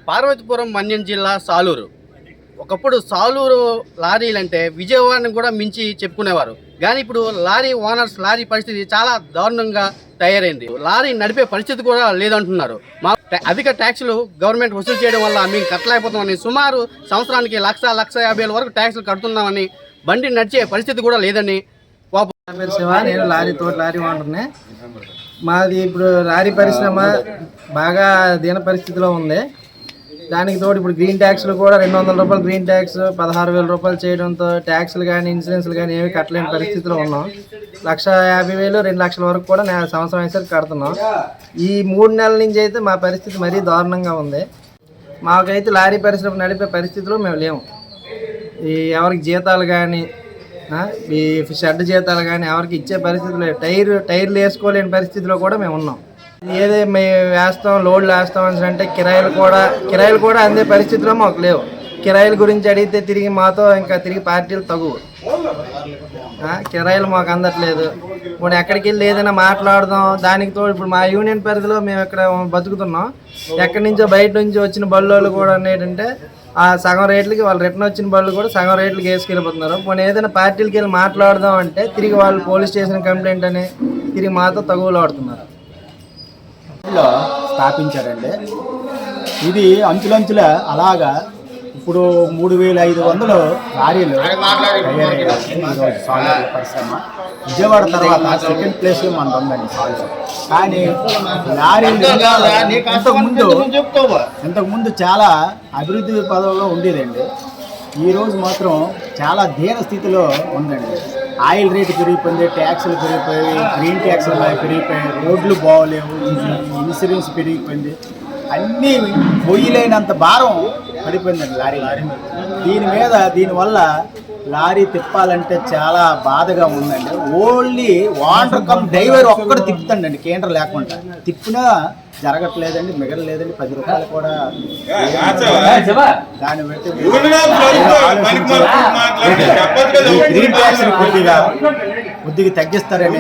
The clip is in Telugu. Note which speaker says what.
Speaker 1: పార్వతీపురం మన్యం జిల్లా సాలూరు. ఒకప్పుడు సాలూరు లారీలంటే విజయవాడని కూడా మించి చెప్పుకునేవారు. కానీ ఇప్పుడు లారీ ఓనర్స్ లారీ పరిస్థితి చాలా దారుణంగా తయారైంది. లారీ నడిపే పరిస్థితి కూడా లేదంటున్నారు. మా అధిక ట్యాక్సులు గవర్నమెంట్ వసూలు చేయడం వల్ల మేము కట్టలేకపోతామని, సుమారు సంవత్సరానికి 1,50,000 వరకు ట్యాక్సులు కడుతున్నామని, బండి నడిచే పరిస్థితి కూడా లేదని.
Speaker 2: నేను లారీ ఓనర్నే. మాది ఇప్పుడు లారీ పరిశ్రమ బాగా దీన పరిస్థితిలో ఉంది. దానికి తోడు ఇప్పుడు గ్రీన్ ట్యాక్స్లు కూడా 200 రూపాయలు గ్రీన్ ట్యాక్స్ 16,000 రూపాయలు చేయడంతో ట్యాక్స్లు కానీ ఇన్సూరెన్స్లు కానీ ఏమీ కట్టలేని పరిస్థితిలో ఉన్నాం. 1,50,000 2 లక్షల వరకు కూడా నేను సంవత్సరం అయితే కడుతున్నాం. ఈ 3 నెలల నుంచి అయితే మా పరిస్థితి మరీ దారుణంగా ఉంది. మాకైతే లారీ పరిశ్రమ నడిపే పరిస్థితిలో మేము లేము. ఈ ఎవరికి జీతాలు కానీ ఈ షెడ్ జీతాలు కానీ ఎవరికి ఇచ్చే పరిస్థితిలో టైర్లు వేసుకోలేని పరిస్థితిలో కూడా మేము ఉన్నాం. ఏదే మేము వేస్తాం లోడ్లు వేస్తాం అని అంటే కిరాయిలు కూడా అందే పరిస్థితిలో మాకు లేవు. కిరాయిల గురించి అడిగితే తిరిగి మాతో ఇంకా పార్టీలు తగువు. కిరాయిలు మాకు అందట్లేదు. ఇప్పుడు ఎక్కడికి వెళ్ళి ఏదైనా మాట్లాడదాం దానికి తోడు ఇప్పుడు మా యూనియన్ పరిధిలో మేము ఇక్కడ బతుకుతున్నాం. ఎక్కడి నుంచో బయట నుంచి వచ్చిన బళ్ళు కూడా ఏంటంటే ఆ సగం రేట్లకి వాళ్ళు రిటర్న్ వచ్చిన బళ్ళు కూడా సగం రేట్లకి వేసుకెళ్ళిపోతున్నారు. పోనీ ఏదైనా పార్టీలకి వెళ్ళి మాట్లాడదాం అంటే తిరిగి వాళ్ళు పోలీస్ స్టేషన్ కంప్లైంట్ అని తిరిగి మాతో తగువులు ఆడుతున్నారు.
Speaker 3: స్థాపించారండి. ఇది అంచులంచుల అలాగా ఇప్పుడు 3,500 లారీలు ఈరోజు సాలూరు పరిశ్రమ విజయవాడ తర్వాత సెకండ్ ప్లేస్లో మనకు ఉందండి సాలూరు. కానీ లారీలు ఇంతకుముందు చాలా అభివృద్ధి పదంలో ఉండేదండి. ఈరోజు మాత్రం చాలా దీన స్థితిలో ఉందండి. ఆయిల్ రేటు పెరిగిపోయింది, ట్యాక్సులు పెరిగిపోయి, గ్రీన్ ట్యాక్సులు పెరిగిపోయాయి, రోడ్లు బాగోలేవు, ఇన్సూరెన్స్ పెరిగిపోయింది, అన్నీ మొయ్యలేనంత భారం పడిపోయిందండి లారీ. దీనివల్ల లారీ తిప్పాలంటే చాలా బాధగా ఉందండి. ఓన్లీ వాటర్ కమ్ డ్రైవర్ ఒక్కడు తిప్పుతాండి కేంద్రం లేకుండా. తిప్పినా జరగట్లేదండి, మిగలలేదండి. 10 రూపాయలు కూడా దాన్ని బట్టి గ్రీన్ ట్యాక్స్ కొద్దిగా తగ్గిస్తారని